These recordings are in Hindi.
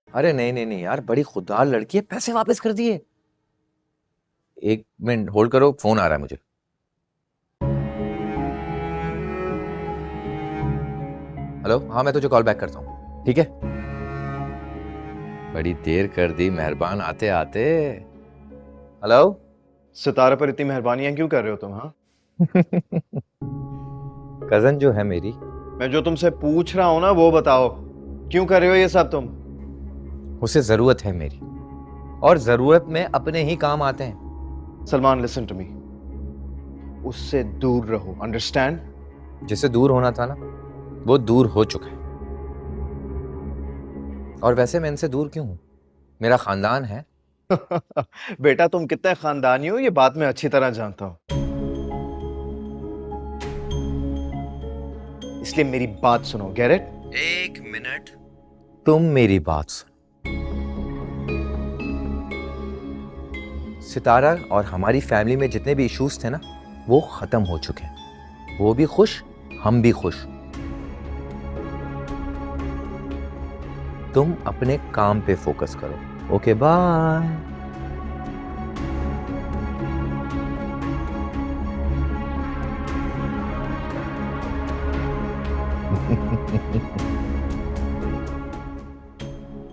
अरे नहीं नहीं नहीं यार, बड़ी खुददार लड़की है, पैसे वापस कर दिए। 1 मिनट होल्ड करो, फोन आ रहा है मुझे। हेलो, हाँ मैं तुझे कॉल बैक करता हूँ, ठीक है। बड़ी देर कर दी मेहरबान आते आते। हेलो। सितारा पर इतनी मेहरबानियां क्यों कर रहे हो तुम? हाँ, कजन जो है मेरी, मैं जो तुमसे पूछ रहा हूं ना वो बताओ, क्यों कर रहे हो ये सब तुम? उसे जरूरत है मेरी, और जरूरत में अपने ही काम आते हैं। सलमान, लिसन टू मी, उससे दूर रहो, अंडरस्टैंड? जिससे दूर होना था ना, वो दूर हो चुका है। और वैसे मैं इनसे दूर क्यों हूं? मेरा खानदान है। बेटा, तुम कितने खानदानी हो ये बात मैं अच्छी तरह जानता हूं, इसलिए मेरी बात सुनो, गेट इट? 1 मिनट, तुम मेरी बात सुनो। सितारा और हमारी फैमिली में जितने भी इश्यूज थे ना, वो खत्म हो चुके हैं। वो भी खुश, हम भी खुश। तुम अपने काम पे फोकस करो। Okay bye.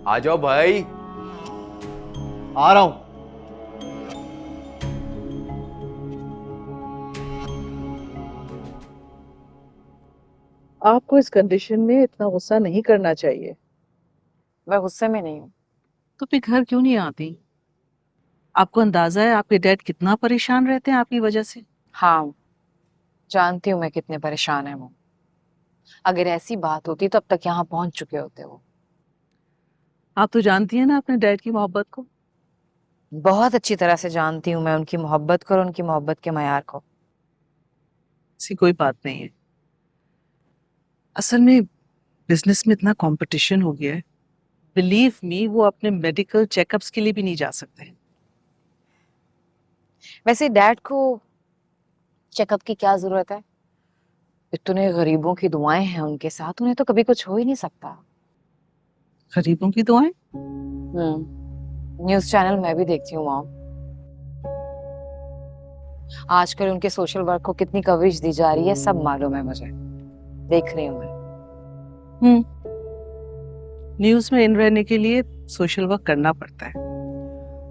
आ जाओ भाई। आ रहा हूं। आपको इस कंडीशन में इतना गुस्सा नहीं करना चाहिए। मैं गुस्से में नहीं हूँ। तो फिर घर क्यों नहीं आती? आपको अंदाजा है आपके डैड कितना परेशान रहते हैं आपकी वजह से? हाँ, जानती हूँ मैं कितने परेशान है वो। अगर ऐसी बात होती तो अब तक यहाँ पहुंच चुके होते वो। आप तो जानती हैं ना अपने डैड की मोहब्बत को। बहुत अच्छी तरह से जानती हूँ मैं उनकी मोहब्बत को और उनकी मोहब्बत के मयार को। ऐसी कोई बात नहीं है। असल में बिजनेस में इतना कंपटीशन हो गया है, बिलीव मी वो अपने मेडिकल चेकअप्स के लिए भी नहीं जा सकते। वैसे डैड को चेकअप की क्या जरूरत है? इतने गरीबों की दुआएं हैं उनके साथ, उन्हें तो कभी कुछ हो ही नहीं सकता। गरीबों की दुआएं? न्यूज चैनल मैं भी देखती हूँ मॉम। आजकल उनके सोशल वर्क को कितनी कवरेज दी जा रही है सब मालूम है मुझे, देख रही हूँ मैं। न्यूज में इन रहने के लिए सोशल वर्क करना पड़ता है।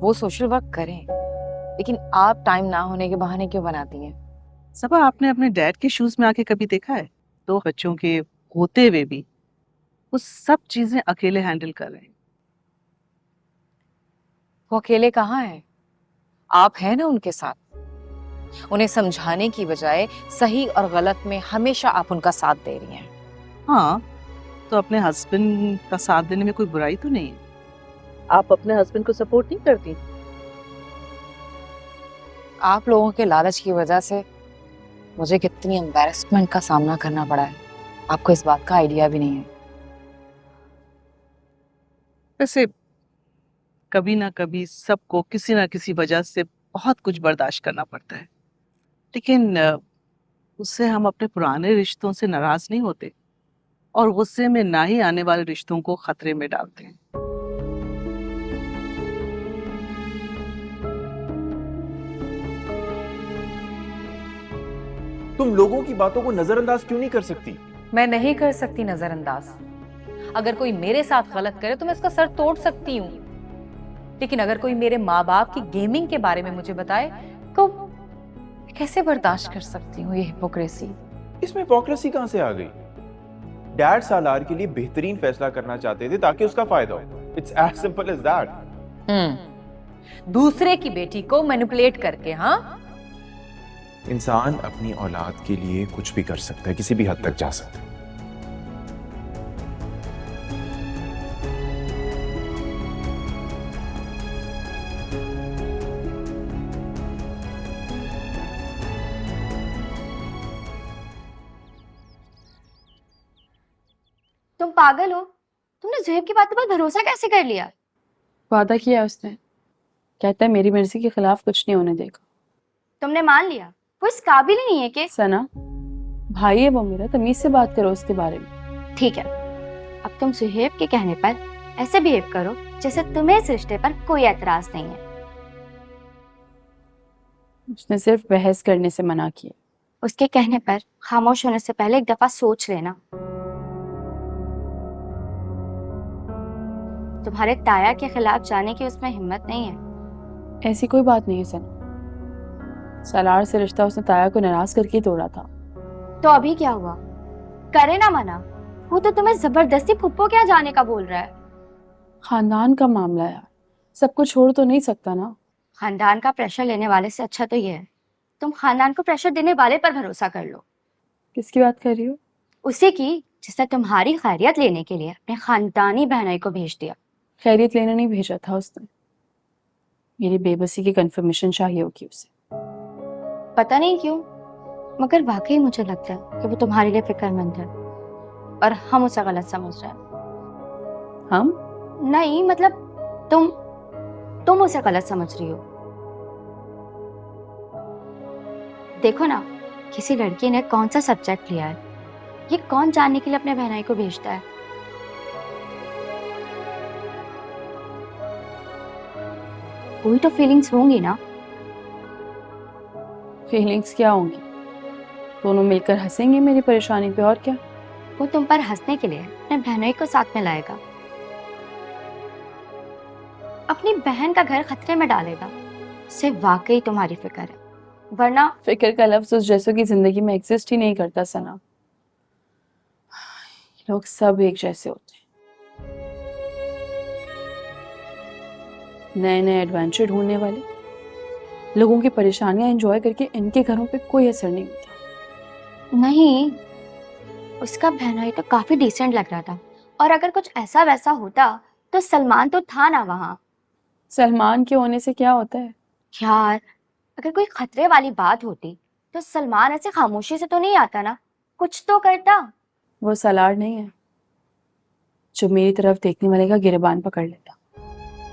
वो सोशल वर्क करें, लेकिन आप टाइम ना होने के बहाने क्यों बनाती हैं? सबा, आपने अपने डैड के शूज में आके कभी देखा है? 2 बच्चों के होते हुए भी वो सब चीजें अकेले हैंडल कर रहे हैं। वो अकेले कहाँ हैं? आप हैं ना उनके साथ। उन्हें समझाने की बजाय सही और गलत में हमेशा आप उनका साथ दे रही हैं। हाँ, तो अपने हस्बैंड का साथ देने में कोई बुराई तो नहीं है। आप अपने हस्बैंड को सपोर्ट नहीं करती? आप लोगों के लालच की वजह से मुझे कितनी एम्बैरेसमेंट का सामना करना पड़ा है, आपको इस बात का आइडिया भी नहीं है। वैसे कभी ना कभी सबको किसी ना किसी वजह से बहुत कुछ बर्दाश्त करना पड़ता है, लेकिन उससे हम अपने पुराने रिश्तों से नाराज नहीं होते और गुस्से में ना ही आने वाले रिश्तों को खतरे में डालते हैं। तुम लोगों की बातों को नजरअंदाज क्यों नहीं कर सकती? मैं नहीं कर सकती नजरअंदाज। अगर कोई मेरे साथ गलत करे तो मैं उसका सर तोड़ सकती हूँ, लेकिन अगर कोई मेरे माँ बाप की गेमिंग के बारे में मुझे बताए तो कैसे बर्दाश्त कर सकती हूँ ये हिपोक्रेसी। इसमें हिपोक्रेसी कहां से आ गई? डैड सालार के लिए बेहतरीन फैसला करना चाहते थे ताकि उसका फायदा हो। It's as simple as that. दूसरे की बेटी को मैनिपुलेट करके। हाँ, इंसान अपनी औलाद के लिए कुछ भी कर सकता है, किसी भी हद तक जा सकता है। तुम पागल हो? तुमने ज़ुहैब की बातों पर भरोसा कैसे कर लिया? वादा किया उसने, कहता है मेरी मर्जी के खिलाफ कुछ नहीं होने देगा। तुमने मान लिया? वो इस काबिल ही नहीं है कि? सना, भाई है वो मेरा, तमीज से बात करो उसके बारे में। ठीक है, अब तुम ज़ुहैब के कहने पर ऐसे बिहेव करो जैसे तुम्हें इस रिश्ते पर कोई एतराज नहीं है। उसने सिर्फ बहस करने से मना किया। उसके कहने पर खामोश होने से पहले एक दफा सोच लेना। तुम्हारे ताया के खिलाफ जाने की उसमें हिम्मत नहीं है। ऐसी कोई बात नहीं है सना। सलार से रिश्ता उसने ताया को नाराज करके ही तोड़ा था। तो अभी क्या हुआ? करे ना मना। वो तो तुम्हें जबरदस्ती फुप्पो क्या जाने का बोल रहा है। खानदान का मामला यार, सबको छोड़ तो नहीं सकता ना। खानदान का प्रेशर लेने वाले से अच्छा तो ये है तुम खानदान को प्रेशर देने वाले पर भरोसा कर लो। किसकी बात कर रही हो? उसी की जिसने तुम्हारी खैरियत लेने के लिए अपने खानदानी बहनोई को भेज दिया। खैरियत लेने नहीं भेजा था उसने, मेरी बेबसी की कंफर्मेशन चाहिए होगी उसे। पता नहीं क्यों, मगर वाकई मुझे लगता है कि वो तुम्हारे लिए फिक्रमंद है और हम उसे गलत समझ रहे हैं। हम? नहीं मतलब तुम उसे गलत समझ रही हो। देखो ना, किसी लड़की ने कौन सा सब्जेक्ट लिया है, ये कौन जानने के लिए अपने बहनाई को भेजता है। कोई तो फीलिंग्स होंगी ना। फीलिंग्स क्या होंगी? दोनों मिलकर हंसेंगे मेरी परेशानी पे, और क्या। वो तुम पर हंसने के लिए अपने बहनोई को साथ में लाएगा, अपनी बहन का घर खतरे में डालेगा। उसे वाकई तुम्हारी फिक्र है, वरना फिक्र का लफ्ज उस जैसों की जिंदगी में एग्जिस्ट ही नहीं करता सना। लोग सब एक जैसे होते हैं। नए नए एडवेंचर ढूंढने वाले लोगों की परेशानियां एंजॉय करके इनके घरों पे कोई असर नहीं होता। नहीं, उसका बहनोई तो काफी डिसेंट लग रहा था, और अगर कुछ ऐसा वैसा होता तो सलमान तो था ना वहां। सलमान के होने से क्या होता है? यार, अगर कोई खतरे वाली बात होती तो सलमान ऐसे खामोशी से तो नहीं आता ना, कुछ तो करता। वो सलार नहीं है जो मेरी तरफ देखने वाले का गिरबान पकड़ लेता।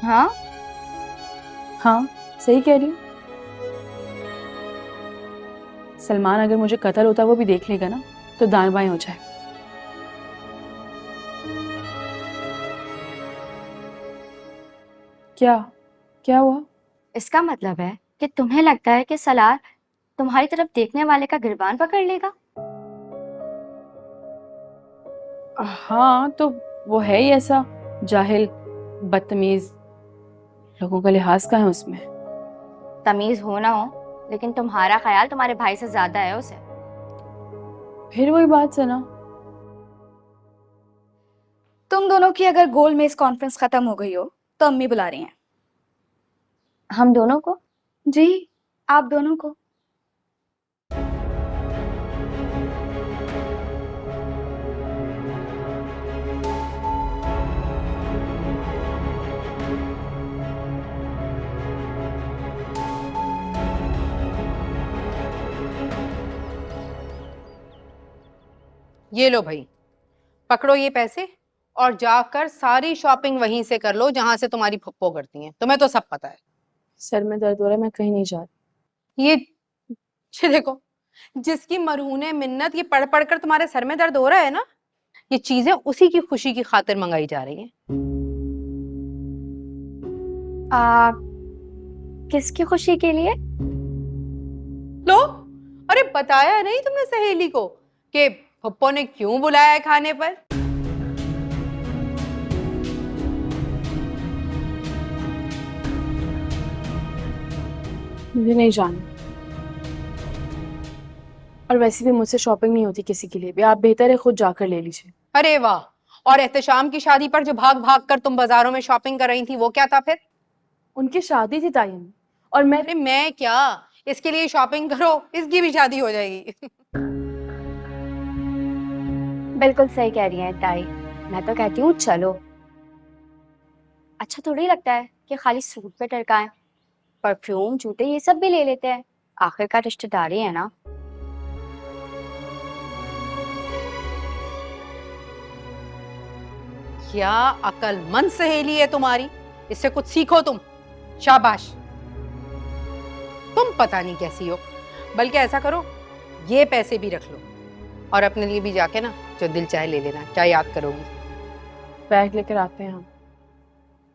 हाँ, हाँ सही कह रही हूँ। सलमान अगर मुझे कत्ल होता वो भी देख लेगा ना, तो दाएं बाएं हो जाए। क्या क्या हुआ? इसका मतलब है कि तुम्हें लगता है कि सलार तुम्हारी तरफ देखने वाले का गिरबान पकड़ लेगा। हाँ तो वो है ही ऐसा, जाहिल, बदतमीज। लोगों का लिहाज कहाँ है उसमें? तमीज हो ना हो, लेकिन तुम्हारा ख्याल तुम्हारे भाई से ज्यादा है उसे। फिर वही बात सना। तुम दोनों की अगर गोल मेज कॉन्फ्रेंस खत्म हो गई हो तो अम्मी बुला रही हैं। हम दोनों को? जी, आप दोनों को। ये लो भाई, पकड़ो ये पैसे और जाकर सारी शॉपिंग वहीं से कर लो जहां से तुम्हारी फुप्पो करती हैं। तुम्हें तो सब पता है। सर में दर्द हो रहा है, मैं कहीं नहीं जा रही। ये देखो, जिसकी मरहूने मिन्नत ये पढ़ पढ़ कर तुम्हारे सर में दर्द हो रहा है ना, ये चीजें उसी की खुशी की खातिर मंगाई जा रही हैं। किसकी खुशी के लिए? लो, अरे बताया नहीं तुमने सहेली को कि फुप्पो ने क्यों बुलाया है खाने पर? मुझे नहीं जाना, और वैसे भी मुझसे शॉपिंग नहीं होती किसी के लिए भी। आप बेहतर है खुद जाकर ले लीजिए। अरे वाह, और एहतशाम की शादी पर जो भाग भाग कर तुम बाजारों में शॉपिंग कर रही थी वो क्या था फिर? उनकी शादी थी ताई अम्मी, और मैं अरे मैं क्या, इसके लिए शॉपिंग करो, इसकी भी शादी हो जाएगी। बिल्कुल सही कह रही हैं ताई, मैं तो कहती हूँ चलो। अच्छा थोड़ी लगता है कि खाली सूट पे टरकाएं, परफ्यूम, जूते ये सब भी ले लेते हैं, आखिरकार रिश्तेदारी है ना। क्या अकलमंद सहेली है तुम्हारी, इससे कुछ सीखो तुम। शाबाश। तुम पता नहीं कैसी हो। बल्कि ऐसा करो, ये पैसे भी रख लो और अपने लिए भी जाके ना जो दिल चाहे ले लेना। क्या याद करोगी? बैग लेकर आते हैं हम।